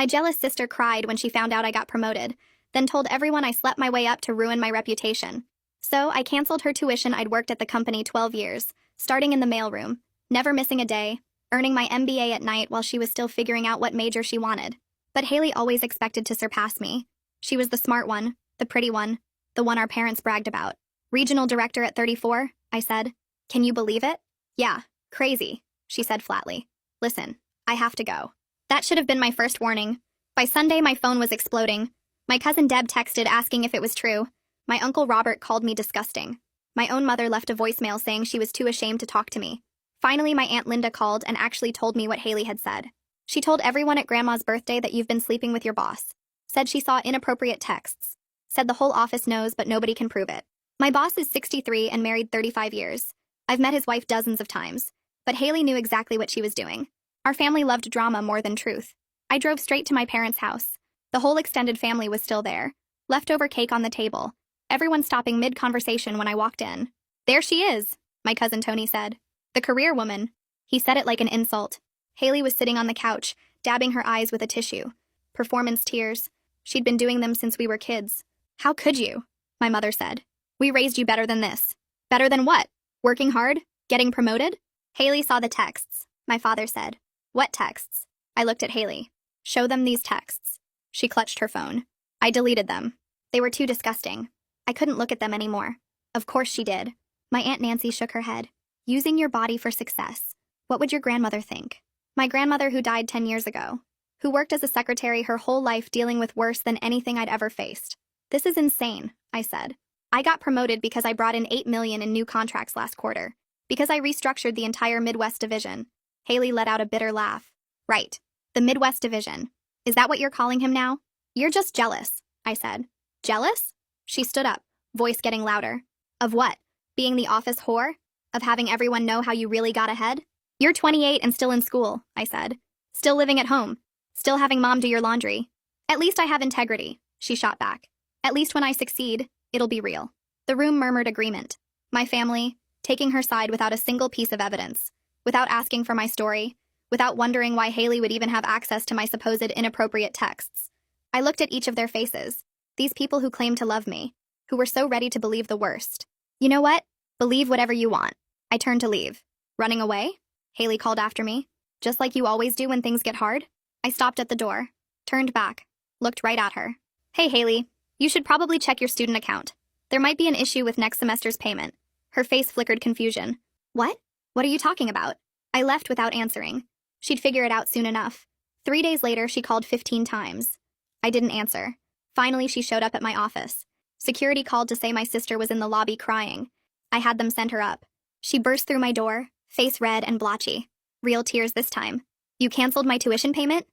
My jealous sister cried when she found out I got promoted, then told everyone I slept my way up to ruin my reputation. So I canceled her tuition. I'd worked at the company 12 years, starting in the mailroom, never missing a day, earning my MBA at night while she was still figuring out what major she wanted. But Haley always expected to surpass me. She was the smart one, the pretty one, the one our parents bragged about. Regional director at 34, I said. Can you believe it? Yeah, crazy, she said flatly. Listen, I have to go. That should have been my first warning. By Sunday, my phone was exploding. My cousin Deb texted asking if it was true. My uncle Robert called me disgusting. My own mother left a voicemail saying she was too ashamed to talk to me. Finally, my Aunt Linda called and actually told me what Haley had said. She told everyone at Grandma's birthday that you've been sleeping with your boss. Said she saw inappropriate texts. Said the whole office knows, but nobody can prove it. My boss is 63 and married 35 years. I've met his wife dozens of times. But Haley knew exactly what she was doing. Our family loved drama more than truth. I drove straight to my parents' house. The whole extended family was still there. Leftover cake on the table. Everyone stopping mid-conversation when I walked in. There she is, my cousin Tony said. The career woman. He said it like an insult. Haley was sitting on the couch, dabbing her eyes with a tissue. Performance tears. She'd been doing them since we were kids. How could you? My mother said. We raised you better than this. Better than what? Working hard? Getting promoted? Haley saw the texts, my father said. What texts? I looked at Haley. Show them these texts. She clutched her phone. I deleted them. They were too disgusting. I couldn't look at them anymore. Of course she did. My Aunt Nancy shook her head. Using your body for success. What would your grandmother think? My grandmother who died 10 years ago. Who worked as a secretary her whole life dealing with worse than anything I'd ever faced. This is insane, I said. I got promoted because I brought in $8 million in new contracts last quarter. Because I restructured the entire Midwest division. Haley let out a bitter laugh. Right. The Midwest division. Is that what you're calling him now? You're just jealous, I said. Jealous? She stood up, voice getting louder. Of what? Being the office whore? Of having everyone know how you really got ahead? You're 28 and still in school, I said. Still living at home. Still having mom do your laundry. At least I have integrity, she shot back. At least when I succeed, it'll be real. The room murmured agreement. My family, taking her side without a single piece of evidence. Without asking for my story. Without wondering why Haley would even have access to my supposed inappropriate texts. I looked at each of their faces. These people who claimed to love me. Who were so ready to believe the worst. You know what? Believe whatever you want. I turned to leave. Running away? Haley called after me. Just like you always do when things get hard? I stopped at the door. Turned back. Looked right at her. Hey, Haley. You should probably check your student account. There might be an issue with next semester's payment. Her face flickered confusion. What? What are you talking about? I left without answering. She'd figure it out soon enough. 3 days later, she called 15 times. I didn't answer. Finally, she showed up at my office. Security called to say my sister was in the lobby crying. I had them send her up. She burst through my door, face red and blotchy. Real tears this time. You canceled my tuition payment?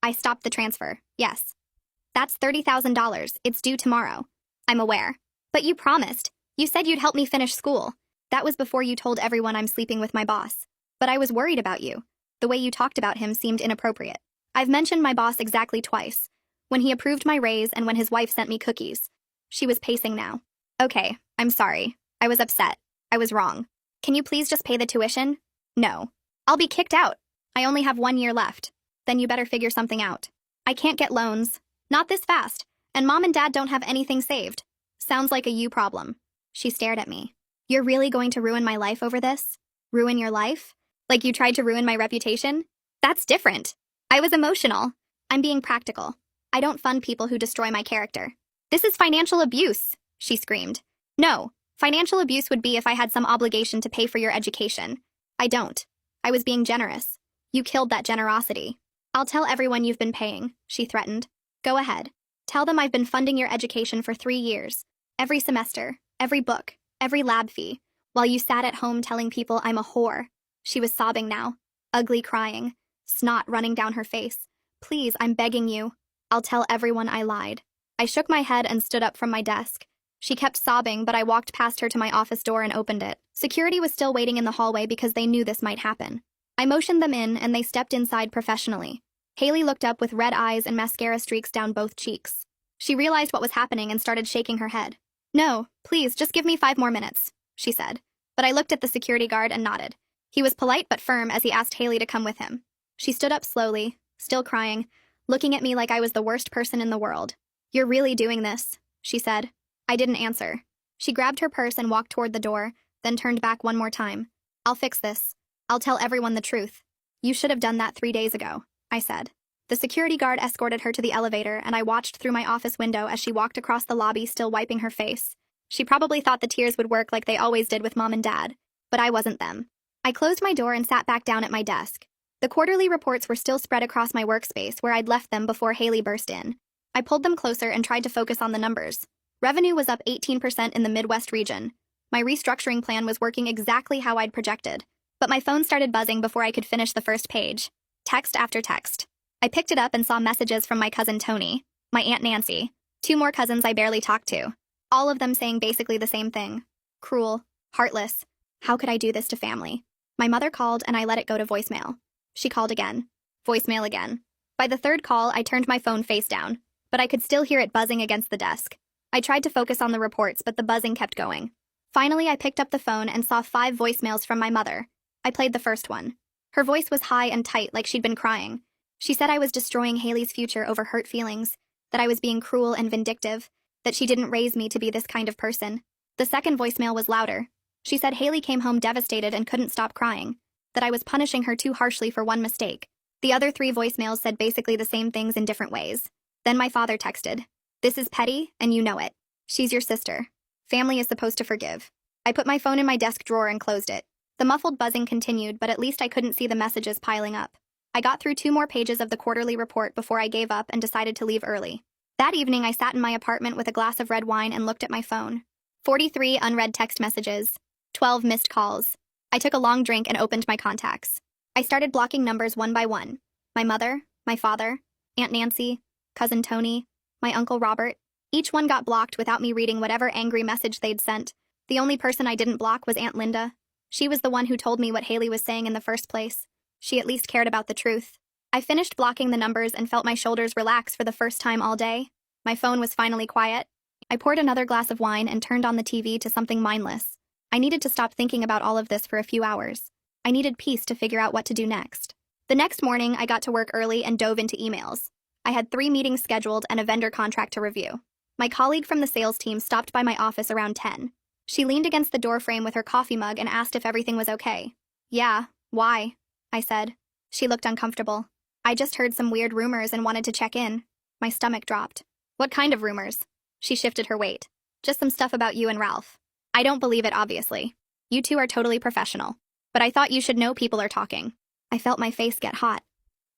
I stopped the transfer, yes. That's $30,000. It's due tomorrow. I'm aware. But you promised. You said you'd help me finish school. That was before you told everyone I'm sleeping with my boss. But I was worried about you. The way you talked about him seemed inappropriate. I've mentioned my boss exactly twice. When he approved my raise and when his wife sent me cookies. She was pacing now. Okay, I'm sorry. I was upset. I was wrong. Can you please just pay the tuition? No. I'll be kicked out. I only have 1 year left. Then you better figure something out. I can't get loans. Not this fast. And mom and dad don't have anything saved. Sounds like a you problem. She stared at me. You're really going to ruin my life over this? Ruin your life? Like you tried to ruin my reputation? That's different. I was emotional. I'm being practical. I don't fund people who destroy my character. This is financial abuse, she screamed. No, financial abuse would be if I had some obligation to pay for your education. I don't. I was being generous. You killed that generosity. I'll tell everyone you've been paying, she threatened. Go ahead. Tell them I've been funding your education for 3 years. Every semester, every book, every lab fee, while you sat at home telling people I'm a whore. She was sobbing now, ugly crying, snot running down her face. Please, I'm begging you. I'll tell everyone I lied. I shook my head and stood up from my desk. She kept sobbing, but I walked past her to my office door and opened it. Security was still waiting in the hallway because they knew this might happen. I motioned them in, and they stepped inside professionally. Haley looked up with red eyes and mascara streaks down both cheeks. She realized what was happening and started shaking her head. No, please, just give me 5 more minutes, she said. But I looked at the security guard and nodded. He was polite but firm as he asked Haley to come with him. She stood up slowly, still crying, looking at me like I was the worst person in the world. "You're really doing this," she said. I didn't answer. She grabbed her purse and walked toward the door, then turned back one more time. "I'll fix this. I'll tell everyone the truth." "You should have done that 3 days ago," I said. The security guard escorted her to the elevator, and I watched through my office window as she walked across the lobby, still wiping her face. She probably thought the tears would work like they always did with Mom and Dad, but I wasn't them. I closed my door and sat back down at my desk. The quarterly reports were still spread across my workspace where I'd left them before Haley burst in. I pulled them closer and tried to focus on the numbers. Revenue was up 18% in the Midwest region. My restructuring plan was working exactly how I'd projected. But my phone started buzzing before I could finish the first page. Text after text. I picked it up and saw messages from my cousin Tony, my Aunt Nancy, 2 more cousins I barely talked to, all of them saying basically the same thing. Cruel, heartless. How could I do this to family? My mother called and I let it go to voicemail. She called again. Voicemail again. By the 3rd call, I turned my phone face down, but I could still hear it buzzing against the desk. I tried to focus on the reports, but the buzzing kept going. Finally, I picked up the phone and saw 5 voicemails from my mother. I played the first one. Her voice was high and tight, like she'd been crying. She said I was destroying Haley's future over hurt feelings, that I was being cruel and vindictive, that she didn't raise me to be this kind of person. The second voicemail was louder. She said Haley came home devastated and couldn't stop crying, that I was punishing her too harshly for one mistake. The other 3 voicemails said basically the same things in different ways. Then my father texted, "This is petty, and you know it. She's your sister. Family is supposed to forgive." I put my phone in my desk drawer and closed it. The muffled buzzing continued, but at least I couldn't see the messages piling up. I got through 2 more pages of the quarterly report before I gave up and decided to leave early. That evening, I sat in my apartment with a glass of red wine and looked at my phone. 43 unread text messages. 12 missed calls. I took a long drink and opened my contacts. I started blocking numbers one by one. My mother, my father, Aunt Nancy, Cousin Tony, my Uncle Robert. Each one got blocked without me reading whatever angry message they'd sent. The only person I didn't block was Aunt Linda. She was the one who told me what Haley was saying in the first place. She at least cared about the truth. I finished blocking the numbers and felt my shoulders relax for the first time all day. My phone was finally quiet. I poured another glass of wine and turned on the TV to something mindless. I needed to stop thinking about all of this for a few hours. I needed peace to figure out what to do next. The next morning, I got to work early and dove into emails. I had 3 meetings scheduled and a vendor contract to review. My colleague from the sales team stopped by my office around 10. She leaned against the doorframe with her coffee mug and asked if everything was okay. "Yeah, why?" I said. She looked uncomfortable. "I just heard some weird rumors and wanted to check in." My stomach dropped. "What kind of rumors?" She shifted her weight. "Just some stuff about you and Ralph." "I don't believe it, obviously. You 2 are totally professional. But I thought you should know people are talking." I felt my face get hot.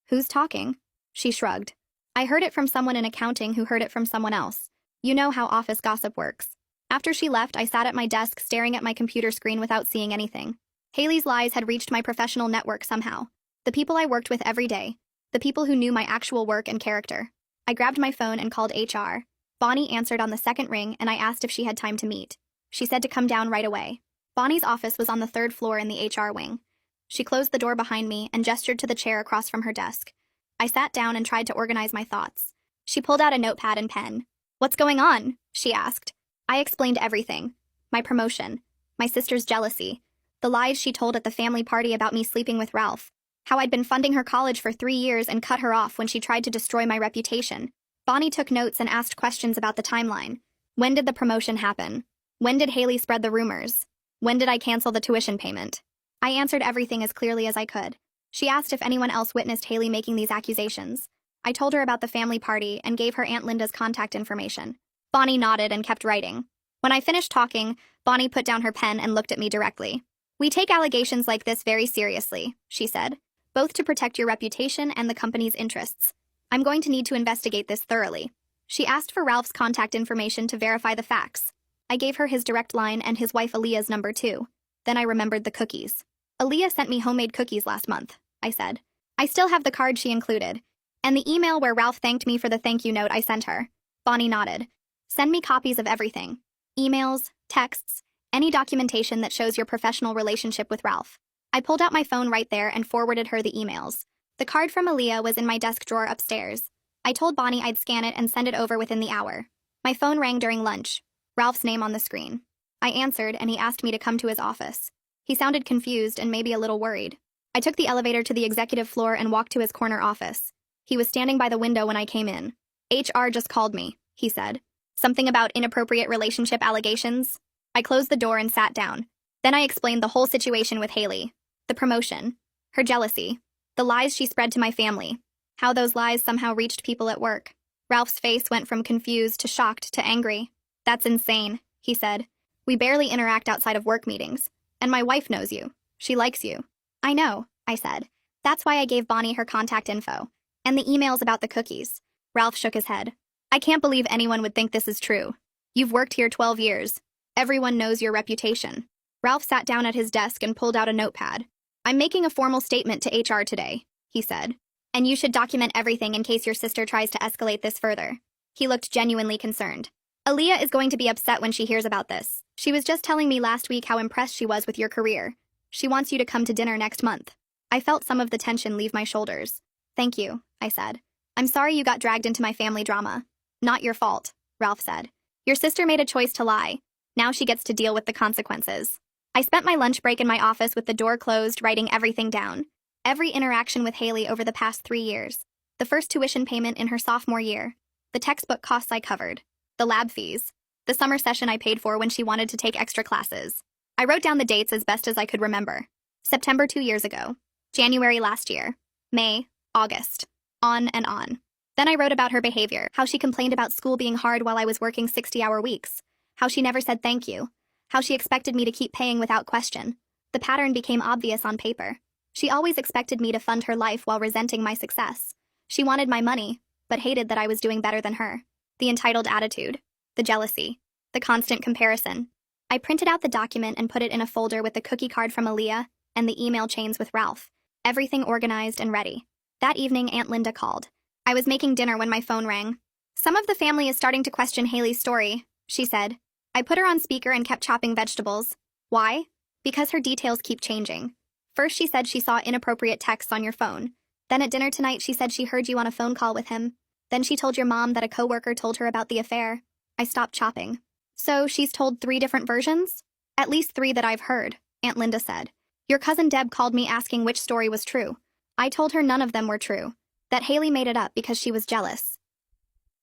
"Who's talking?" She shrugged. "I heard it from someone in accounting who heard it from someone else. You know how office gossip works." After she left, I sat at my desk staring at my computer screen without seeing anything. Haley's lies had reached my professional network somehow. The people I worked with every day. The people who knew my actual work and character. I grabbed my phone and called HR. Bonnie answered on the second ring, and I asked if she had time to meet. She said to come down right away. Bonnie's office was on the 3rd floor in the HR wing. She closed the door behind me and gestured to the chair across from her desk. I sat down and tried to organize my thoughts. She pulled out a notepad and pen. "What's going on?" she asked. I explained everything. My promotion. My sister's jealousy. The lies she told at the family party about me sleeping with Ralph. How I'd been funding her college for 3 years and cut her off when she tried to destroy my reputation. Bonnie took notes and asked questions about the timeline. When did the promotion happen? When did Haley spread the rumors? When did I cancel the tuition payment? I answered everything as clearly as I could. She asked if anyone else witnessed Haley making these accusations. I told her about the family party and gave her Aunt Linda's contact information. Bonnie nodded and kept writing. When I finished talking, Bonnie put down her pen and looked at me directly. "We take allegations like this very seriously," she said, "both to protect your reputation and the company's interests. I'm going to need to investigate this thoroughly." She asked for Ralph's contact information to verify the facts. I gave her his direct line and his wife Aaliyah's number too. Then I remembered the cookies. "Aaliyah sent me homemade cookies last month," I said. "I still have the card she included. And the email where Ralph thanked me for the thank you note I sent her." Bonnie nodded. "Send me copies of everything. Emails, texts, any documentation that shows your professional relationship with Ralph." I pulled out my phone right there and forwarded her the emails. The card from Aaliyah was in my desk drawer upstairs. I told Bonnie I'd scan it and send it over within the hour. My phone rang during lunch. Ralph's name on the screen. I answered, and he asked me to come to his office. He sounded confused and maybe a little worried. I took the elevator to the executive floor and walked to his corner office. He was standing by the window when I came in. HR just called me, he said. Something about inappropriate relationship allegations? I closed the door and sat down. Then I explained the whole situation with Haley. The promotion. Her jealousy. The lies she spread to my family. How those lies somehow reached people at work. Ralph's face went from confused to shocked to angry. That's insane, he said. We barely interact outside of work meetings. And my wife knows you. She likes you. I know, I said. That's why I gave Bonnie her contact info. And the emails about the cookies. Ralph shook his head. I can't believe anyone would think this is true. You've worked here 12 years. Everyone knows your reputation. Ralph sat down at his desk and pulled out a notepad. I'm making a formal statement to HR today, he said. And you should document everything in case your sister tries to escalate this further. He looked genuinely concerned. Aaliyah is going to be upset when she hears about this. She was just telling me last week how impressed she was with your career. She wants you to come to dinner next month. I felt some of the tension leave my shoulders. Thank you, I said. I'm sorry you got dragged into my family drama. Not your fault, Ralph said. Your sister made a choice to lie. Now she gets to deal with the consequences. I spent my lunch break in my office with the door closed, writing everything down. Every interaction with Haley over the past 3 years. The first tuition payment in her sophomore year. The textbook costs I covered. The lab fees. The summer session I paid for when she wanted to take extra classes. I wrote down the dates as best as I could remember. September 2 years ago. January last year. May, August. On and on. Then I wrote about her behavior, how she complained about school being hard while I was working 60-hour weeks. How she never said thank you. How she expected me to keep paying without question. The pattern became obvious on paper. She always expected me to fund her life while resenting my success. She wanted my money, but hated that I was doing better than her. The entitled attitude. The jealousy. The constant comparison. I printed out the document and put it in a folder with the cookie card from Aaliyah and the email chains with Ralph. Everything organized and ready. That evening, Aunt Linda called. I was making dinner when my phone rang. Some of the family is starting to question Haley's story, she said. I put her on speaker and kept chopping vegetables. Why? Because her details keep changing. First she said she saw inappropriate texts on your phone. Then at dinner tonight she said she heard you on a phone call with him. Then she told your mom that a coworker told her about the affair. I stopped chopping. So she's told 3 different versions? At least 3 that I've heard, Aunt Linda said. Your cousin Deb called me asking which story was true. I told her none of them were true. That Haley made it up because she was jealous.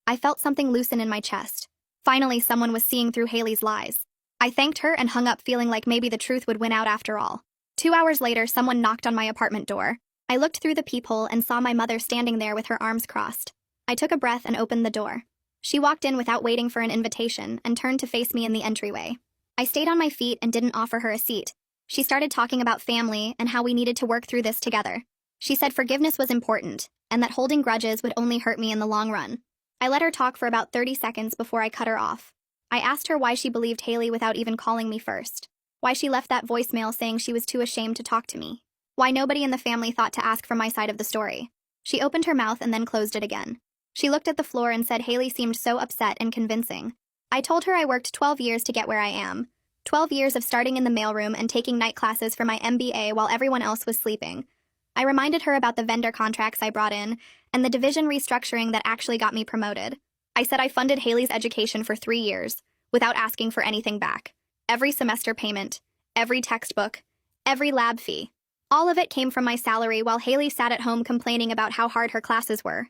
I felt something loosen in my chest. Finally, someone was seeing through Haley's lies. I thanked her and hung up feeling like maybe the truth would win out after all. 2 hours later, someone knocked on my apartment door. I looked through the peephole and saw my mother standing there with her arms crossed. I took a breath and opened the door. She walked in without waiting for an invitation and turned to face me in the entryway. I stayed on my feet and didn't offer her a seat. She started talking about family and how we needed to work through this together. She said forgiveness was important, and that holding grudges would only hurt me in the long run. I let her talk for about 30 seconds before I cut her off. I asked her why she believed Haley without even calling me first. Why she left that voicemail saying she was too ashamed to talk to me. Why nobody in the family thought to ask for my side of the story. She opened her mouth and then closed it again. She looked at the floor and said Haley seemed so upset and convincing. I told her I worked 12 years to get where I am. 12 years of starting in the mailroom and taking night classes for my MBA while everyone else was sleeping. I reminded her about the vendor contracts I brought in and the division restructuring that actually got me promoted. I said I funded Haley's education for 3 years without asking for anything back. Every semester payment, every textbook, every lab fee. All of it came from my salary while Haley sat at home complaining about how hard her classes were.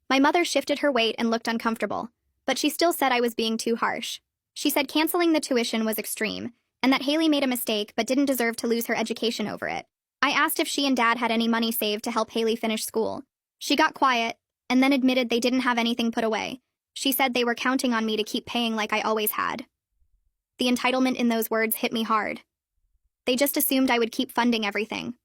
My mother shifted her weight and looked uncomfortable, but she still said I was being too harsh. She said canceling the tuition was extreme, and that Haley made a mistake but didn't deserve to lose her education over it. I asked if she and Dad had any money saved to help Haley finish school. She got quiet, and then admitted they didn't have anything put away. She said they were counting on me to keep paying like I always had. The entitlement in those words hit me hard. They just assumed I would keep funding everything.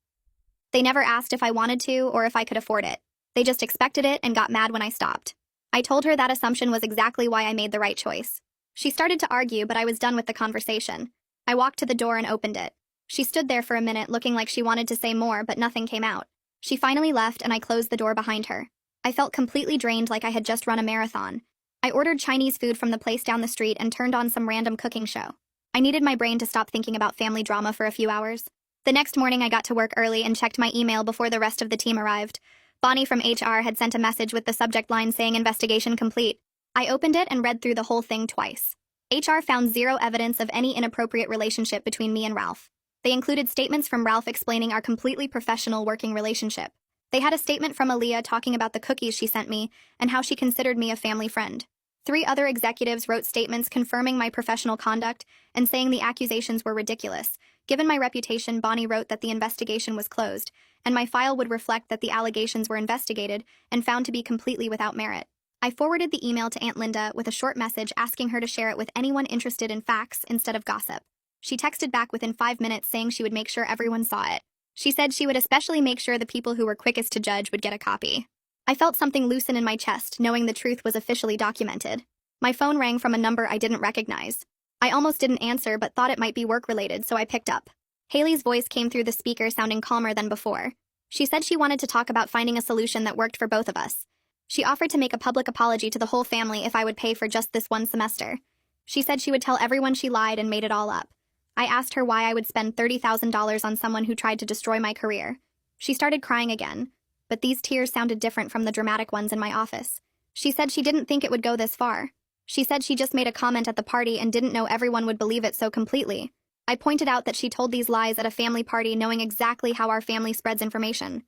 They never asked if I wanted to or if I could afford it. They just expected it and got mad when I stopped. I told her that assumption was exactly why I made the right choice. She started to argue, but I was done with the conversation. I walked to the door and opened it. She stood there for a minute looking like she wanted to say more, but nothing came out. She finally left and I closed the door behind her. I felt completely drained like I had just run a marathon. I ordered Chinese food from the place down the street and turned on some random cooking show. I needed my brain to stop thinking about family drama for a few hours. The next morning I got to work early and checked my email before the rest of the team arrived. Bonnie from HR had sent a message with the subject line saying investigation complete. I opened it and read through the whole thing twice. HR found 0 evidence of any inappropriate relationship between me and Ralph. They included statements from Ralph explaining our completely professional working relationship. They had a statement from Aaliyah talking about the cookies she sent me and how she considered me a family friend. 3 other executives wrote statements confirming my professional conduct and saying the accusations were ridiculous. Given my reputation, Bonnie wrote that the investigation was closed, and my file would reflect that the allegations were investigated and found to be completely without merit. I forwarded the email to Aunt Linda with a short message asking her to share it with anyone interested in facts instead of gossip. She texted back within 5 minutes saying she would make sure everyone saw it. She said she would especially make sure the people who were quickest to judge would get a copy. I felt something loosen in my chest, knowing the truth was officially documented. My phone rang from a number I didn't recognize. I almost didn't answer but thought it might be work-related, so I picked up. Haley's voice came through the speaker sounding calmer than before. She said she wanted to talk about finding a solution that worked for both of us. She offered to make a public apology to the whole family if I would pay for just this one semester. She said she would tell everyone she lied and made it all up. I asked her why I would spend $30,000 on someone who tried to destroy my career. She started crying again, but these tears sounded different from the dramatic ones in my office. She said she didn't think it would go this far. She said she just made a comment at the party and didn't know everyone would believe it so completely. I pointed out that she told these lies at a family party knowing exactly how our family spreads information.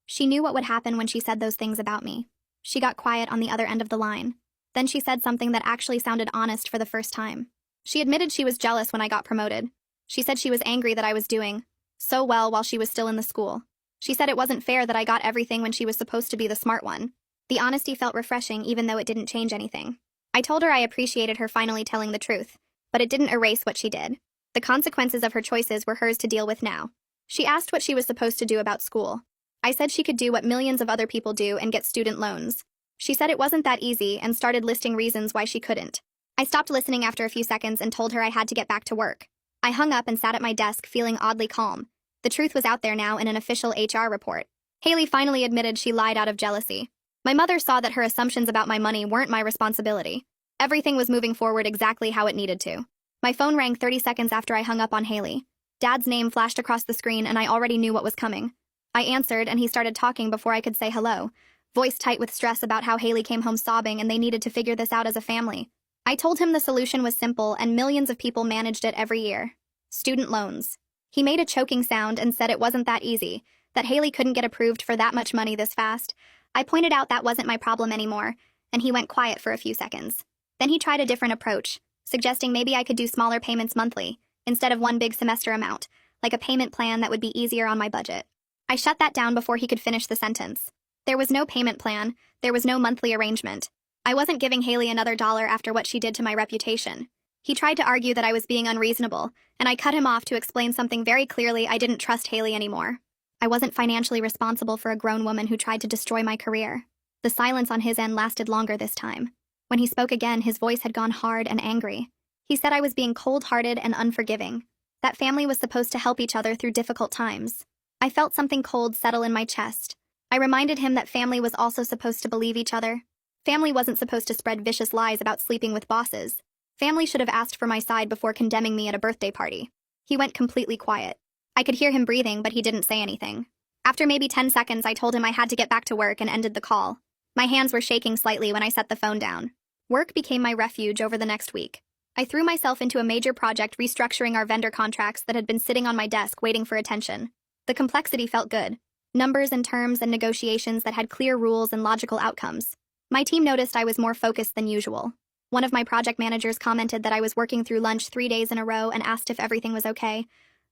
She knew what would happen when she said those things about me. She got quiet on the other end of the line. Then she said something that actually sounded honest for the first time. She admitted she was jealous when I got promoted. She said she was angry that I was doing so well while she was still in the school. She said it wasn't fair that I got everything when she was supposed to be the smart one. The honesty felt refreshing even though it didn't change anything. I told her I appreciated her finally telling the truth, but it didn't erase what she did. The consequences of her choices were hers to deal with now. She asked what she was supposed to do about school. I said she could do what millions of other people do and get student loans. She said it wasn't that easy and started listing reasons why she couldn't. I stopped listening after a few seconds and told her I had to get back to work. I hung up and sat at my desk feeling oddly calm. The truth was out there now in an official HR report. Haley finally admitted she lied out of jealousy. My mother saw that her assumptions about my money weren't my responsibility. Everything was moving forward exactly how it needed to. My phone rang 30 seconds after I hung up on Haley. Dad's name flashed across the screen and I already knew what was coming. I answered and he started talking before I could say hello, voice tight with stress about how Haley came home sobbing and they needed to figure this out as a family. I told him the solution was simple and millions of people managed it every year. Student loans. He made a choking sound and said it wasn't that easy, that Haley couldn't get approved for that much money this fast. I pointed out that wasn't my problem anymore, and he went quiet for a few seconds. Then he tried a different approach, suggesting maybe I could do smaller payments monthly, instead of one big semester amount, like a payment plan that would be easier on my budget. I shut that down before he could finish the sentence. There was no payment plan, there was no monthly arrangement. I wasn't giving Haley another dollar after what she did to my reputation. He tried to argue that I was being unreasonable, and I cut him off to explain something very clearly. I didn't trust Haley anymore. I wasn't financially responsible for a grown woman who tried to destroy my career. The silence on his end lasted longer this time. When he spoke again, his voice had gone hard and angry. He said I was being cold-hearted and unforgiving. That family was supposed to help each other through difficult times. I felt something cold settle in my chest. I reminded him that family was also supposed to believe each other. Family wasn't supposed to spread vicious lies about sleeping with bosses. Family should have asked for my side before condemning me at a birthday party. He went completely quiet. I could hear him breathing, but he didn't say anything. After maybe 10 seconds, I told him I had to get back to work and ended the call. My hands were shaking slightly when I set the phone down. Work became my refuge over the next week. I threw myself into a major project restructuring our vendor contracts that had been sitting on my desk waiting for attention. The complexity felt good. Numbers and terms and negotiations that had clear rules and logical outcomes. My team noticed I was more focused than usual. One of my project managers commented that I was working through lunch 3 days in a row and asked if everything was okay.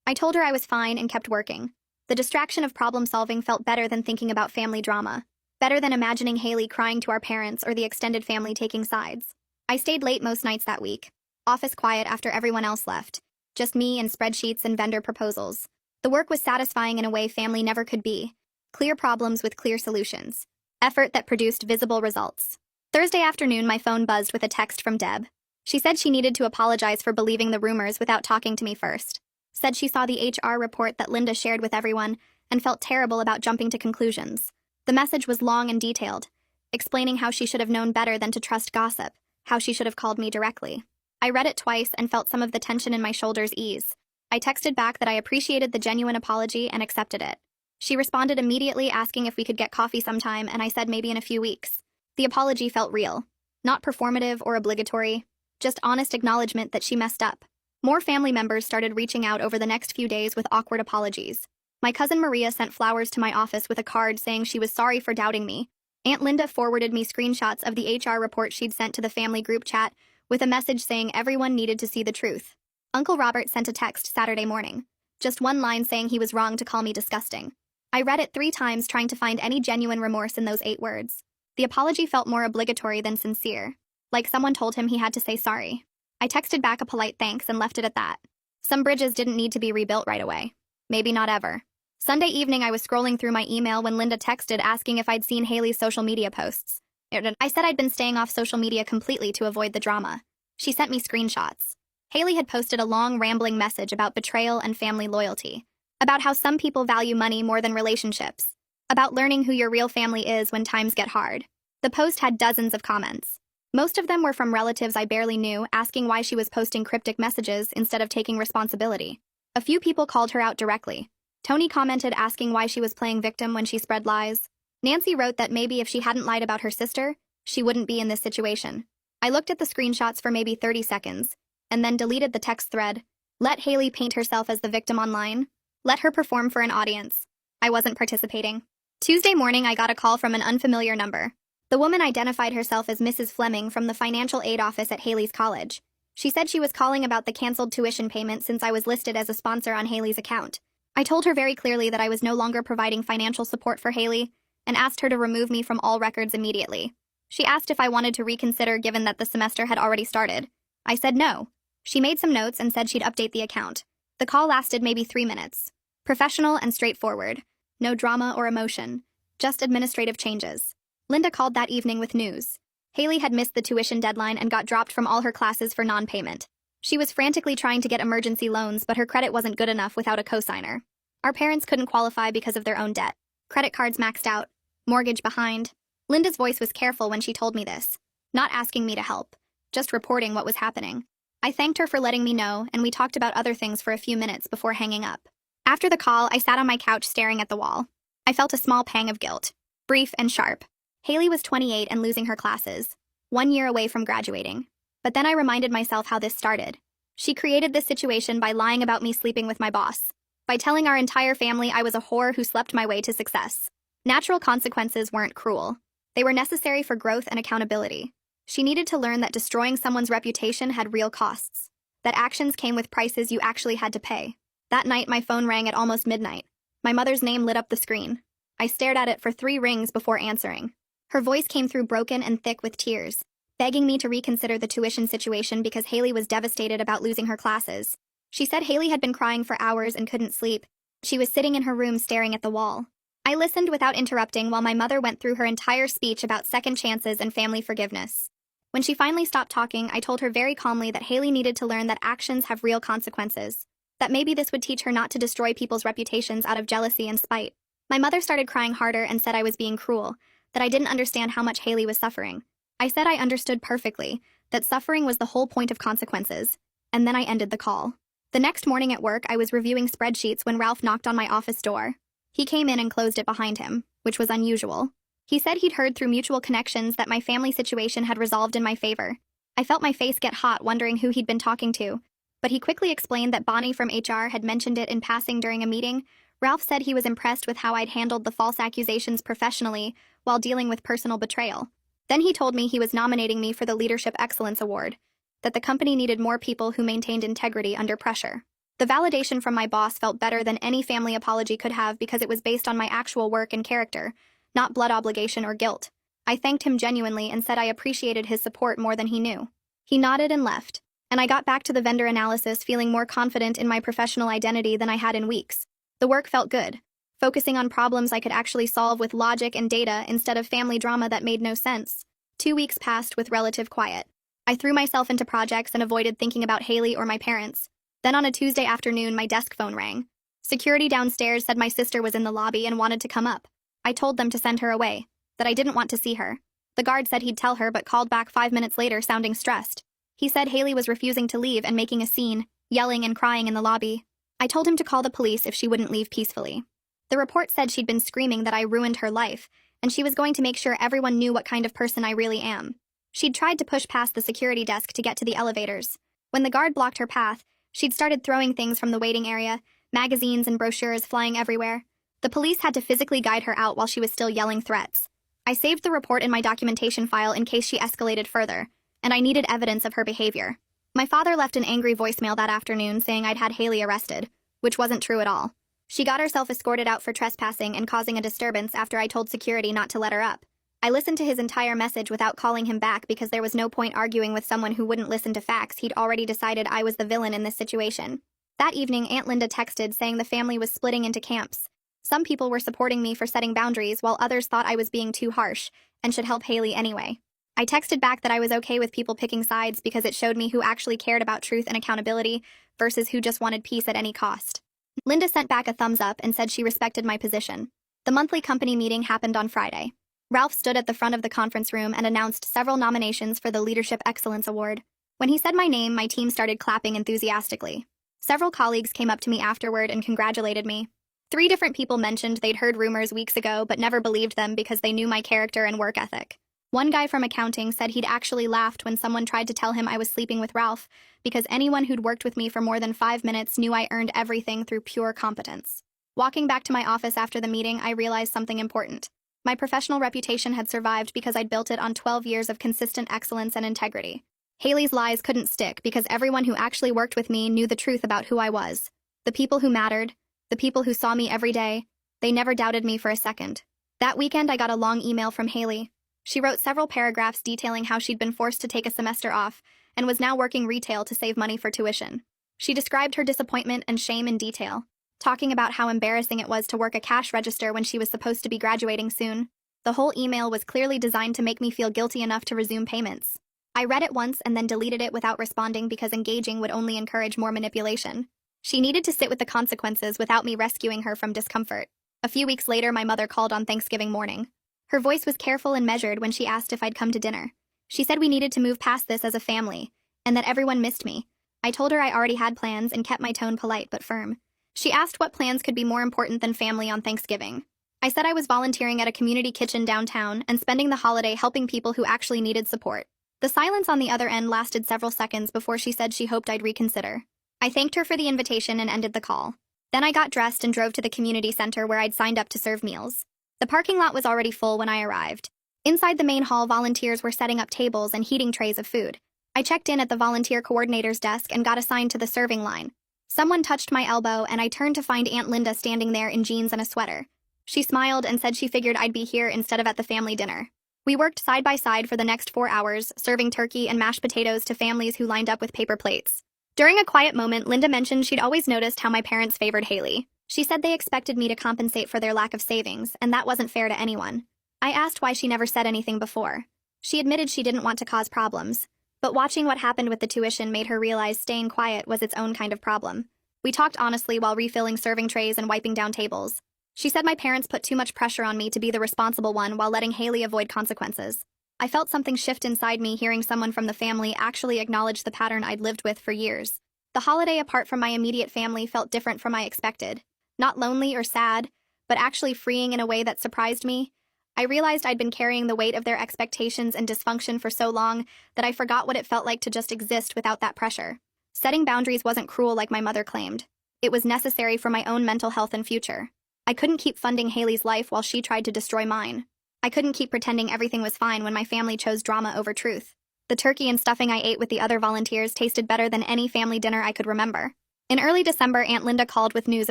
I told her I was fine and kept working. The distraction of problem solving felt better than thinking about family drama. Better than imagining Haley crying to our parents or the extended family taking sides. I stayed late most nights that week. Office quiet after everyone else left. Just me and spreadsheets and vendor proposals. The work was satisfying in a way family never could be. Clear problems with clear solutions. Effort that produced visible results. Thursday afternoon, my phone buzzed with a text from Deb. She said she needed to apologize for believing the rumors without talking to me first. Said she saw the HR report that Linda shared with everyone and felt terrible about jumping to conclusions. The message was long and detailed, explaining how she should have known better than to trust gossip, how she should have called me directly. I read it twice and felt some of the tension in my shoulders ease. I texted back that I appreciated the genuine apology and accepted it. She responded immediately asking if we could get coffee sometime, and I said maybe in a few weeks. The apology felt real, not performative or obligatory, just honest acknowledgement that she messed up. More family members started reaching out over the next few days with awkward apologies. My cousin Maria sent flowers to my office with a card saying she was sorry for doubting me. Aunt Linda forwarded me screenshots of the HR report she'd sent to the family group chat with a message saying everyone needed to see the truth. Uncle Robert sent a text Saturday morning. Just one line saying he was wrong to call me disgusting. I read it 3 times trying to find any genuine remorse in those 8 words. The apology felt more obligatory than sincere, like someone told him he had to say sorry. I texted back a polite thanks and left it at that. Some bridges didn't need to be rebuilt right away. Maybe not ever. Sunday evening, I was scrolling through my email when Linda texted asking if I'd seen Haley's social media posts. I said I'd been staying off social media completely to avoid the drama. She sent me screenshots. Haley had posted a long, rambling message about betrayal and family loyalty, about how some people value money more than relationships, about learning who your real family is when times get hard. The post had dozens of comments. Most of them were from relatives I barely knew, asking why she was posting cryptic messages instead of taking responsibility. A few people called her out directly. Tony commented asking why she was playing victim when she spread lies. Nancy wrote that maybe if she hadn't lied about her sister, she wouldn't be in this situation. I looked at the screenshots for maybe 30 seconds, and then deleted the text thread. Let Haley paint herself as the victim online. Let her perform for an audience. I wasn't participating. Tuesday morning, I got a call from an unfamiliar number. The woman identified herself as Mrs. Fleming from the financial aid office at Haley's college. She said she was calling about the canceled tuition payment since I was listed as a sponsor on Haley's account. I told her very clearly that I was no longer providing financial support for Haley and asked her to remove me from all records immediately. She asked if I wanted to reconsider given that the semester had already started. I said no. She made some notes and said she'd update the account. The call lasted maybe 3 minutes. Professional and straightforward. No drama or emotion. Just administrative changes. Linda called that evening with news. Haley had missed the tuition deadline and got dropped from all her classes for non-payment. She was frantically trying to get emergency loans, but her credit wasn't good enough without a cosigner. Our parents couldn't qualify because of their own debt. Credit cards maxed out. Mortgage behind. Linda's voice was careful when she told me this. Not asking me to help. Just reporting what was happening. I thanked her for letting me know, and we talked about other things for a few minutes before hanging up. After the call, I sat on my couch staring at the wall. I felt a small pang of guilt. Brief and sharp. Haley was 28 and losing her classes. 1 year away from graduating. But then I reminded myself how this started. She created this situation by lying about me sleeping with my boss. By telling our entire family I was a whore who slept my way to success. Natural consequences weren't cruel. They were necessary for growth and accountability. She needed to learn that destroying someone's reputation had real costs. That actions came with prices you actually had to pay. That night, my phone rang at almost midnight. My mother's name lit up the screen. I stared at it for 3 rings before answering. Her voice came through broken and thick with tears, begging me to reconsider the tuition situation because Haley was devastated about losing her classes. She said Haley had been crying for hours and couldn't sleep. She was sitting in her room staring at the wall. I listened without interrupting while my mother went through her entire speech about second chances and family forgiveness. When she finally stopped talking, I told her very calmly that Haley needed to learn that actions have real consequences. That maybe this would teach her not to destroy people's reputations out of jealousy and spite. My mother started crying harder and said I was being cruel, that I didn't understand how much Haley was suffering. I said I understood perfectly, that suffering was the whole point of consequences, and then I ended the call. The next morning at work, I was reviewing spreadsheets when Ralph knocked on my office door. He came in and closed it behind him, which was unusual. He said he'd heard through mutual connections that my family situation had resolved in my favor. I felt my face get hot wondering who he'd been talking to, but he quickly explained that Bonnie from HR had mentioned it in passing during a meeting. Ralph said he was impressed with how I'd handled the false accusations professionally while dealing with personal betrayal. Then he told me he was nominating me for the Leadership Excellence Award, that the company needed more people who maintained integrity under pressure. The validation from my boss felt better than any family apology could have because it was based on my actual work and character, not blood obligation or guilt. I thanked him genuinely and said I appreciated his support more than he knew. He nodded and left, and I got back to the vendor analysis feeling more confident in my professional identity than I had in weeks. The work felt good, focusing on problems I could actually solve with logic and data instead of family drama that made no sense. 2 weeks passed with relative quiet. I threw myself into projects and avoided thinking about Haley or my parents. Then on a Tuesday afternoon, my desk phone rang. Security downstairs said my sister was in the lobby and wanted to come up. I told them to send her away, that I didn't want to see her. The guard said he'd tell her but called back 5 minutes later sounding stressed. He said Haley was refusing to leave and making a scene, yelling and crying in the lobby. I told him to call the police if she wouldn't leave peacefully. The report said she'd been screaming that I ruined her life, and she was going to make sure everyone knew what kind of person I really am. She'd tried to push past the security desk to get to the elevators. When the guard blocked her path, she'd started throwing things from the waiting area, magazines and brochures flying everywhere. The police had to physically guide her out while she was still yelling threats. I saved the report in my documentation file in case she escalated further, and I needed evidence of her behavior. My father left an angry voicemail that afternoon saying I'd had Haley arrested, which wasn't true at all. She got herself escorted out for trespassing and causing a disturbance after I told security not to let her up. I listened to his entire message without calling him back because there was no point arguing with someone who wouldn't listen to facts. He'd already decided I was the villain in this situation. That evening, Aunt Linda texted saying the family was splitting into camps. Some people were supporting me for setting boundaries, while others thought I was being too harsh and should help Haley anyway. I texted back that I was okay with people picking sides because it showed me who actually cared about truth and accountability versus who just wanted peace at any cost. Linda sent back a thumbs up and said she respected my position. The monthly company meeting happened on Friday. Ralph stood at the front of the conference room and announced several nominations for the Leadership Excellence Award. When he said my name, my team started clapping enthusiastically. Several colleagues came up to me afterward and congratulated me. 3 different people mentioned they'd heard rumors weeks ago but never believed them because they knew my character and work ethic. One guy from accounting said he'd actually laughed when someone tried to tell him I was sleeping with Ralph because anyone who'd worked with me for more than 5 minutes knew I earned everything through pure competence. Walking back to my office after the meeting, I realized something important. My professional reputation had survived because I'd built it on 12 years of consistent excellence and integrity. Haley's lies couldn't stick because everyone who actually worked with me knew the truth about who I was. The people who mattered, the people who saw me every day, they never doubted me for a second. That weekend, I got a long email from Haley. She wrote several paragraphs detailing how she'd been forced to take a semester off and was now working retail to save money for tuition. She described her disappointment and shame in detail, talking about how embarrassing it was to work a cash register when she was supposed to be graduating soon. The whole email was clearly designed to make me feel guilty enough to resume payments. I read it once and then deleted it without responding because engaging would only encourage more manipulation. She needed to sit with the consequences without me rescuing her from discomfort. A few weeks later, my mother called on Thanksgiving morning. Her voice was careful and measured when she asked if I'd come to dinner. She said we needed to move past this as a family, and that everyone missed me. I told her I already had plans and kept my tone polite but firm. She asked what plans could be more important than family on Thanksgiving. I said I was volunteering at a community kitchen downtown and spending the holiday helping people who actually needed support. The silence on the other end lasted several seconds before she said she hoped I'd reconsider. I thanked her for the invitation and ended the call. Then I got dressed and drove to the community center where I'd signed up to serve meals. The parking lot was already full when I arrived. Inside the main hall, volunteers were setting up tables and heating trays of food. I checked in at the volunteer coordinator's desk and got assigned to the serving line. Someone touched my elbow and I turned to find Aunt Linda standing there in jeans and a sweater. She smiled and said she figured I'd be here instead of at the family dinner. We worked side by side for the next 4 hours, serving turkey and mashed potatoes to families who lined up with paper plates. During a quiet moment, Linda mentioned she'd always noticed how my parents favored Haley. She said they expected me to compensate for their lack of savings, and that wasn't fair to anyone. I asked why she never said anything before. She admitted she didn't want to cause problems, but watching what happened with the tuition made her realize staying quiet was its own kind of problem. We talked honestly while refilling serving trays and wiping down tables. She said my parents put too much pressure on me to be the responsible one while letting Haley avoid consequences. I felt something shift inside me hearing someone from the family actually acknowledge the pattern I'd lived with for years. The holiday apart from my immediate family felt different from I expected. Not lonely or sad, but actually freeing in a way that surprised me. I realized I'd been carrying the weight of their expectations and dysfunction for so long that I forgot what it felt like to just exist without that pressure. Setting boundaries wasn't cruel like my mother claimed. It was necessary for my own mental health and future. I couldn't keep funding Haley's life while she tried to destroy mine. I couldn't keep pretending everything was fine when my family chose drama over truth. The turkey and stuffing I ate with the other volunteers tasted better than any family dinner I could remember. In early December, Aunt Linda called with news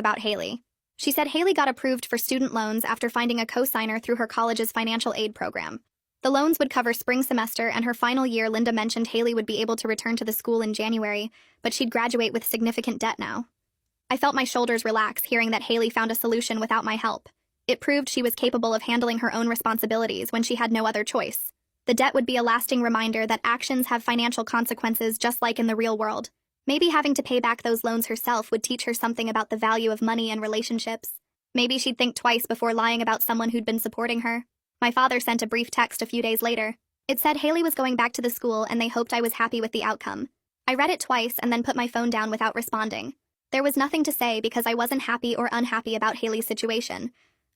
about Haley. She said Haley got approved for student loans after finding a co-signer through her college's financial aid program. The loans would cover spring semester and her final year. Linda mentioned Haley would be able to return to the school in January, but she'd graduate with significant debt now. I felt my shoulders relax hearing that Haley found a solution without my help. It proved she was capable of handling her own responsibilities when she had no other choice. The debt would be a lasting reminder that actions have financial consequences just like in the real world. Maybe having to pay back those loans herself would teach her something about the value of money and relationships. Maybe she'd think twice before lying about someone who'd been supporting her. My father sent a brief text a few days later. It said Haley was going back to the school and they hoped I was happy with the outcome. I read it twice and then put my phone down without responding. There was nothing to say because I wasn't happy or unhappy about Haley's situation.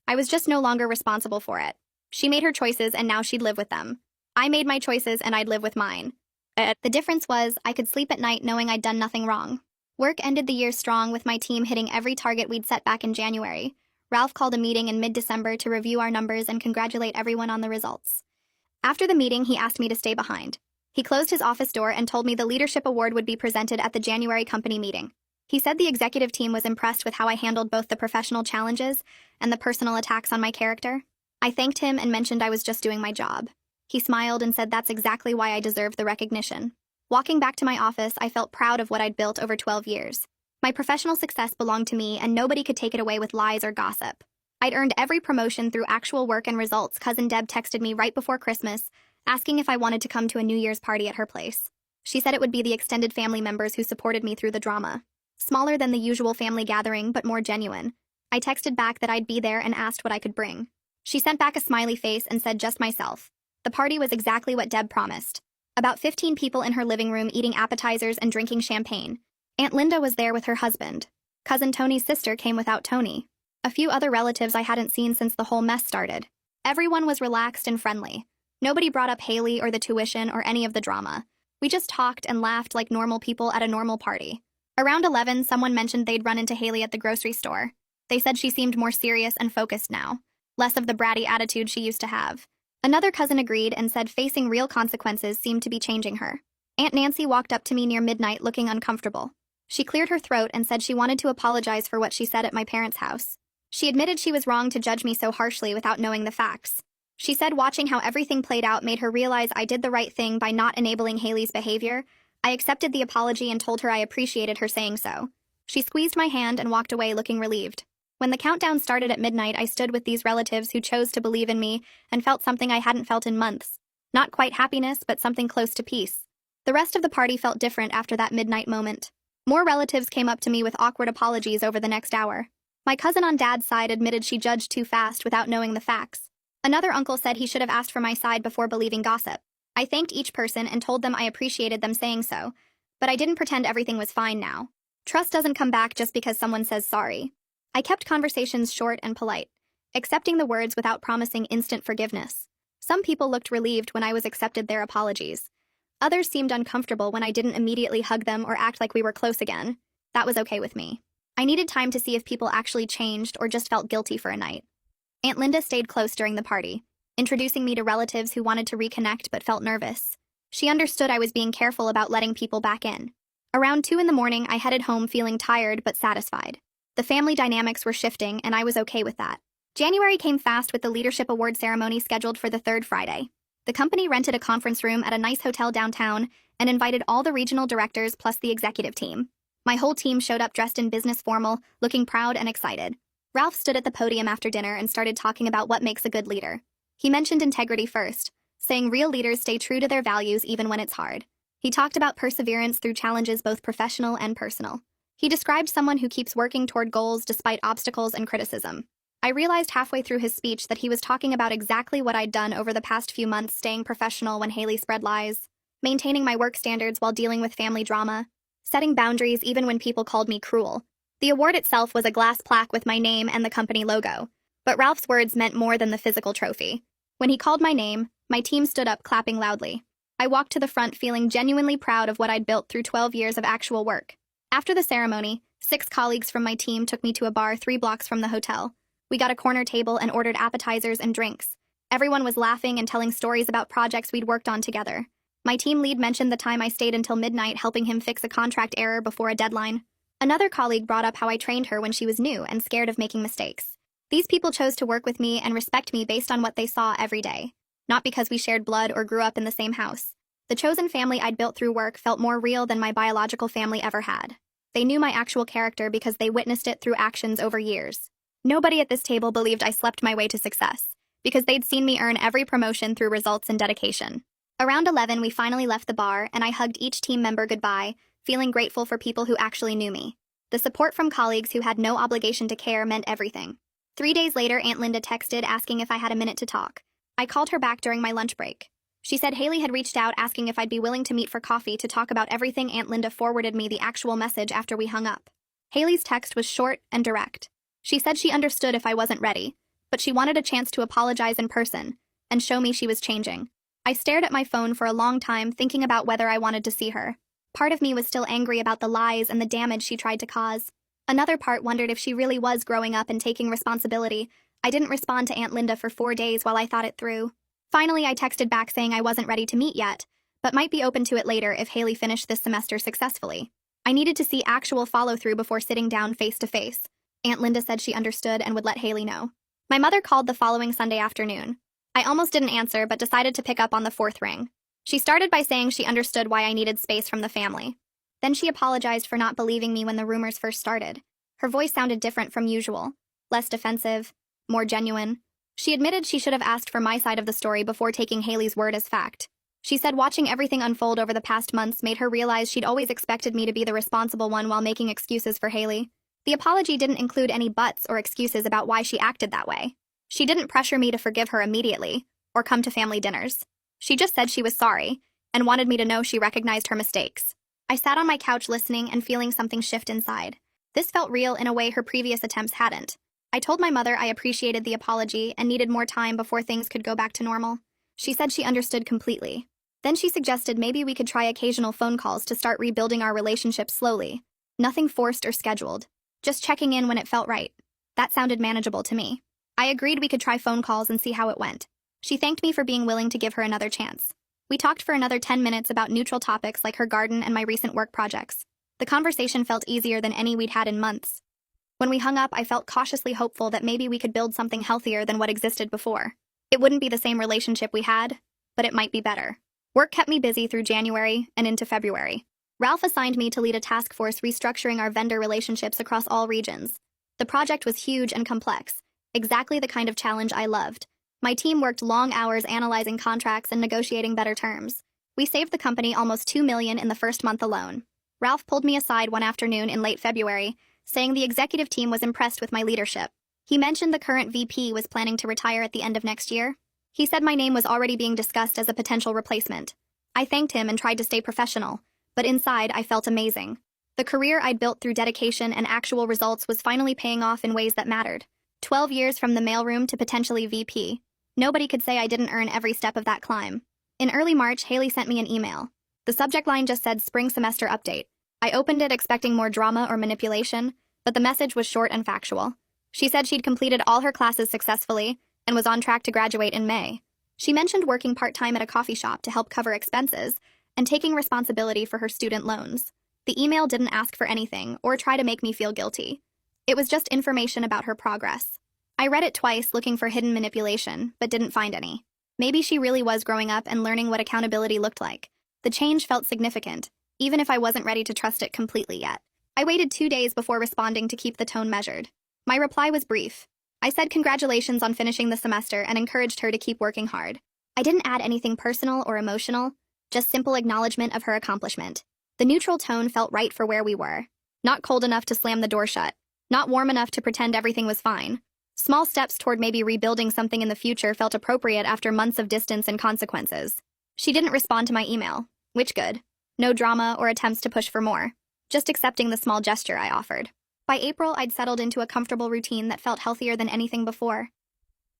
I was just no longer responsible for it. She made her choices and now she'd live with them. I made my choices and I'd live with mine. The difference was I could sleep at night knowing I'd done nothing wrong. Work ended the year strong with my team hitting every target we'd set back in January. Ralph called a meeting in mid-December to review our numbers and congratulate everyone on the results. After the meeting, he asked me to stay behind. He closed his office door and told me the leadership award would be presented at the January company meeting. He said the executive team was impressed with how I handled both the professional challenges and the personal attacks on my character. I thanked him and mentioned I was just doing my job. He smiled and said that's exactly why I deserved the recognition. Walking back to my office, I felt proud of what I'd built over 12 years. My professional success belonged to me, and nobody could take it away with lies or gossip. I'd earned every promotion through actual work and results. Cousin Deb texted me right before Christmas, asking if I wanted to come to a New Year's party at her place. She said it would be the extended family members who supported me through the drama. Smaller than the usual family gathering, but more genuine. I texted back that I'd be there and asked what I could bring. She sent back a smiley face and said just myself. The party was exactly what Deb promised. About 15 people in her living room eating appetizers and drinking champagne. Aunt Linda was there with her husband. Cousin Tony's sister came without Tony. A few other relatives I hadn't seen since the whole mess started. Everyone was relaxed and friendly. Nobody brought up Haley or the tuition or any of the drama. We just talked and laughed like normal people at a normal party. Around 11, someone mentioned they'd run into Haley at the grocery store. They said she seemed more serious and focused now. Less of the bratty attitude she used to have. Another cousin agreed and said facing real consequences seemed to be changing her. Aunt Nancy walked up to me near midnight looking uncomfortable. She cleared her throat and said she wanted to apologize for what she said at my parents' house. She admitted she was wrong to judge me so harshly without knowing the facts. She said watching how everything played out made her realize I did the right thing by not enabling Haley's behavior. I accepted the apology and told her I appreciated her saying so. She squeezed my hand and walked away looking relieved. When the countdown started at midnight, I stood with these relatives who chose to believe in me and felt something I hadn't felt in months. Not quite happiness, but something close to peace. The rest of the party felt different after that midnight moment. More relatives came up to me with awkward apologies over the next hour. My cousin on Dad's side admitted she judged too fast without knowing the facts. Another uncle said he should have asked for my side before believing gossip. I thanked each person and told them I appreciated them saying so, but I didn't pretend everything was fine now. Trust doesn't come back just because someone says sorry. I kept conversations short and polite, accepting the words without promising instant forgiveness. Some people looked relieved when I was accepted their apologies. Others seemed uncomfortable when I didn't immediately hug them or act like we were close again. That was okay with me. I needed time to see if people actually changed or just felt guilty for a night. Aunt Linda stayed close during the party, introducing me to relatives who wanted to reconnect but felt nervous. She understood I was being careful about letting people back in. Around 2 in the morning, I headed home feeling tired but satisfied. The family dynamics were shifting, and I was okay with that. January came fast with the leadership award ceremony scheduled for the third Friday. The company rented a conference room at a nice hotel downtown and invited all the regional directors plus the executive team. My whole team showed up dressed in business formal, looking proud and excited. Ralph stood at the podium after dinner and started talking about what makes a good leader. He mentioned integrity first, saying real leaders stay true to their values even when it's hard. He talked about perseverance through challenges both professional and personal. He described someone who keeps working toward goals despite obstacles and criticism. I realized halfway through his speech that he was talking about exactly what I'd done over the past few months, staying professional when Haley spread lies, maintaining my work standards while dealing with family drama, setting boundaries even when people called me cruel. The award itself was a glass plaque with my name and the company logo, but Ralph's words meant more than the physical trophy. When he called my name, my team stood up clapping loudly. I walked to the front feeling genuinely proud of what I'd built through 12 years of actual work. After the ceremony, 6 colleagues from my team took me to a bar 3 blocks from the hotel. We got a corner table and ordered appetizers and drinks. Everyone was laughing and telling stories about projects we'd worked on together. My team lead mentioned the time I stayed until midnight helping him fix a contract error before a deadline. Another colleague brought up how I trained her when she was new and scared of making mistakes. These people chose to work with me and respect me based on what they saw every day, not because we shared blood or grew up in the same house. The chosen family I'd built through work felt more real than my biological family ever had. They knew my actual character because they witnessed it through actions over years. Nobody at this table believed I slept my way to success, because they'd seen me earn every promotion through results and dedication. Around 11, we finally left the bar, and I hugged each team member goodbye, feeling grateful for people who actually knew me. The support from colleagues who had no obligation to care meant everything. 3 days later, Aunt Linda texted asking if I had a minute to talk. I called her back during my lunch break. She said Haley had reached out asking if I'd be willing to meet for coffee to talk about everything. Aunt Linda forwarded me the actual message after we hung up. Haley's text was short and direct. She said she understood if I wasn't ready, but she wanted a chance to apologize in person and show me she was changing. I stared at my phone for a long time thinking about whether I wanted to see her. Part of me was still angry about the lies and the damage she tried to cause. Another part wondered if she really was growing up and taking responsibility. I didn't respond to Aunt Linda for 4 days while I thought it through. Finally, I texted back saying I wasn't ready to meet yet, but might be open to it later if Haley finished this semester successfully. I needed to see actual follow-through before sitting down face-to-face. Aunt Linda said she understood and would let Haley know. My mother called the following Sunday afternoon. I almost didn't answer, but decided to pick up on the 4th ring. She started by saying she understood why I needed space from the family. Then she apologized for not believing me when the rumors first started. Her voice sounded different from usual, less defensive, more genuine. She admitted she should have asked for my side of the story before taking Haley's word as fact. She said watching everything unfold over the past months made her realize she'd always expected me to be the responsible one while making excuses for Haley. The apology didn't include any buts or excuses about why she acted that way. She didn't pressure me to forgive her immediately, or come to family dinners. She just said she was sorry, and wanted me to know she recognized her mistakes. I sat on my couch listening and feeling something shift inside. This felt real in a way her previous attempts hadn't. I told my mother I appreciated the apology and needed more time before things could go back to normal. She said she understood completely. Then she suggested maybe we could try occasional phone calls to start rebuilding our relationship slowly. Nothing forced or scheduled. Just checking in when it felt right. That sounded manageable to me. I agreed we could try phone calls and see how it went. She thanked me for being willing to give her another chance. We talked for another 10 minutes about neutral topics like her garden and my recent work projects. The conversation felt easier than any we'd had in months. When we hung up, I felt cautiously hopeful that maybe we could build something healthier than what existed before. It wouldn't be the same relationship we had, but it might be better. Work kept me busy through January and into February. Ralph assigned me to lead a task force restructuring our vendor relationships across all regions. The project was huge and complex, exactly the kind of challenge I loved. My team worked long hours analyzing contracts and negotiating better terms. We saved the company almost $2 million in the first month alone. Ralph pulled me aside one afternoon in late February, saying the executive team was impressed with my leadership. He mentioned the current VP was planning to retire at the end of next year. He said my name was already being discussed as a potential replacement. I thanked him and tried to stay professional, but inside I felt amazing. The career I'd built through dedication and actual results was finally paying off in ways that mattered. 12 years from the mailroom to potentially VP. Nobody could say I didn't earn every step of that climb. In early March, Haley sent me an email. The subject line just said spring semester update. I opened it expecting more drama or manipulation, but the message was short and factual. She said she'd completed all her classes successfully and was on track to graduate in May. She mentioned working part-time at a coffee shop to help cover expenses and taking responsibility for her student loans. The email didn't ask for anything or try to make me feel guilty. It was just information about her progress. I read it twice looking for hidden manipulation, but didn't find any. Maybe she really was growing up and learning what accountability looked like. The change felt significant, even if I wasn't ready to trust it completely yet. I waited 2 days before responding to keep the tone measured. My reply was brief. I said congratulations on finishing the semester and encouraged her to keep working hard. I didn't add anything personal or emotional, just simple acknowledgement of her accomplishment. The neutral tone felt right for where we were. Not cold enough to slam the door shut. Not warm enough to pretend everything was fine. Small steps toward maybe rebuilding something in the future felt appropriate after months of distance and consequences. She didn't respond to my email, which good. No drama or attempts to push for more. Just accepting the small gesture I offered. By April, I'd settled into a comfortable routine that felt healthier than anything before.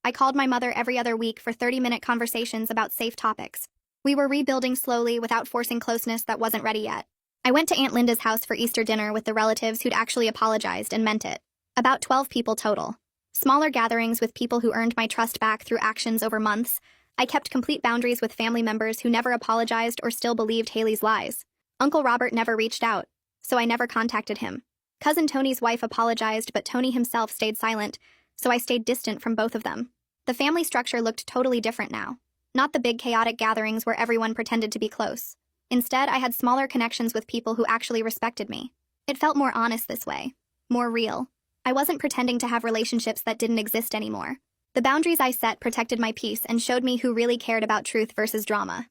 I called my mother every other week for 30-minute conversations about safe topics. We were rebuilding slowly without forcing closeness that wasn't ready yet. I went to Aunt Linda's house for Easter dinner with the relatives who'd actually apologized and meant it. About 12 people total. Smaller gatherings with people who earned my trust back through actions over months. I kept complete boundaries with family members who never apologized or still believed Haley's lies. Uncle Robert never reached out, so I never contacted him. Cousin Tony's wife apologized, but Tony himself stayed silent, so I stayed distant from both of them. The family structure looked totally different now. Not the big chaotic gatherings where everyone pretended to be close. Instead, I had smaller connections with people who actually respected me. It felt more honest this way. More real. I wasn't pretending to have relationships that didn't exist anymore. The boundaries I set protected my peace and showed me who really cared about truth versus drama.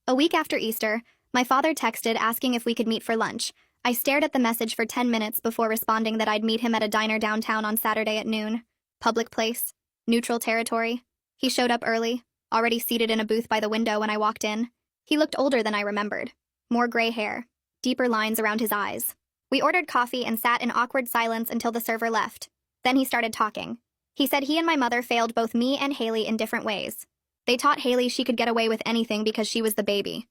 A week after Easter, my father texted asking if we could meet for lunch. I stared at the message for 10 minutes before responding that I'd meet him at a diner downtown on Saturday at noon. Public place. Neutral territory. He showed up early, already seated in a booth by the window when I walked in. He looked older than I remembered. More gray hair. Deeper lines around his eyes. We ordered coffee and sat in awkward silence until the server left. Then he started talking. He said he and my mother failed both me and Haley in different ways. They taught Haley she could get away with anything because she was the baby.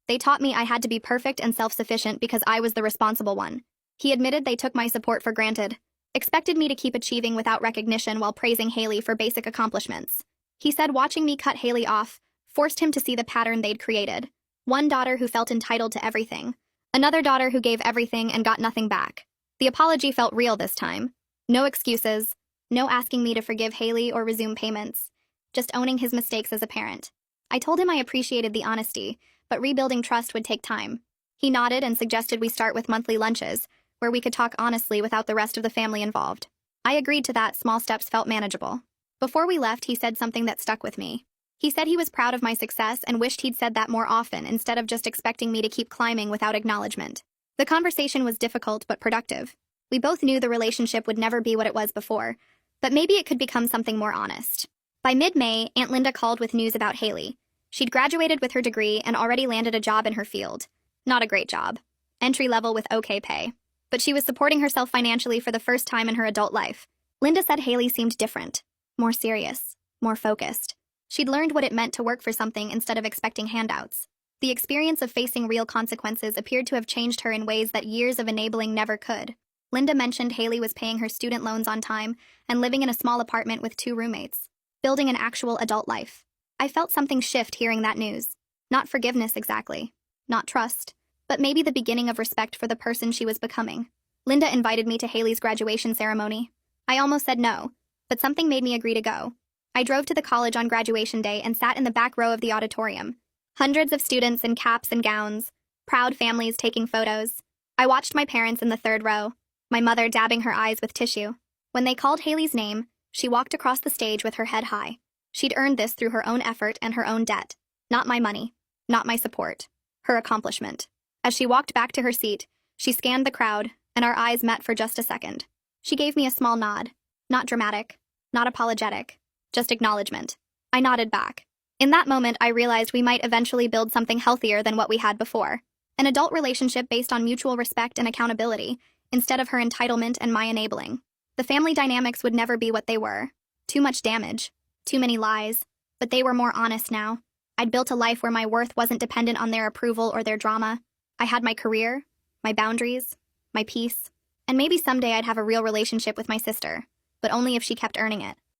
They taught me I had to be perfect and self-sufficient because I was the responsible one. He admitted they took my support for granted, expected me to keep achieving without recognition while praising Haley for basic accomplishments. He said watching me cut Haley off forced him to see the pattern they'd created. One daughter who felt entitled to everything. Another daughter who gave everything and got nothing back. The apology felt real this time. No excuses. No asking me to forgive Haley or resume payments. Just owning his mistakes as a parent. I told him I appreciated the honesty, but rebuilding trust would take time. He nodded and suggested we start with monthly lunches, where we could talk honestly without the rest of the family involved. I agreed to that. Small steps felt manageable. Before we left, he said something that stuck with me. He said he was proud of my success and wished he'd said that more often instead of just expecting me to keep climbing without acknowledgement. The conversation was difficult but productive. We both knew the relationship would never be what it was before, but maybe it could become something more honest. By mid-May, Aunt Linda called with news about Haley. She'd graduated with her degree and already landed a job in her field. Not a great job. Entry level with okay pay. But she was supporting herself financially for the first time in her adult life. Linda said Haley seemed different. More serious. More focused. She'd learned what it meant to work for something instead of expecting handouts. The experience of facing real consequences appeared to have changed her in ways that years of enabling never could. Linda mentioned Haley was paying her student loans on time and living in a small apartment with 2 roommates. Building an actual adult life. I felt something shift hearing that news. Not forgiveness exactly. Not trust. But maybe the beginning of respect for the person she was becoming. Linda invited me to Haley's graduation ceremony. I almost said no, but something made me agree to go. I drove to the college on graduation day and sat in the back row of the auditorium. Hundreds of students in caps and gowns, proud families taking photos. I watched my parents in the 3rd row, my mother dabbing her eyes with tissue. When they called Haley's name, she walked across the stage with her head high. She'd earned this through her own effort and her own debt. Not my money, not my support. Her accomplishment. As she walked back to her seat, she scanned the crowd, and our eyes met for just a second. She gave me a small nod. Not dramatic, not apologetic. Just acknowledgement. I nodded back. In that moment, I realized we might eventually build something healthier than what we had before. An adult relationship based on mutual respect and accountability, instead of her entitlement and my enabling. The family dynamics would never be what they were. Too much damage. Too many lies. But they were more honest now. I'd built a life where my worth wasn't dependent on their approval or their drama. I had my career, my boundaries, my peace. And maybe someday I'd have a real relationship with my sister, but only if she kept earning it.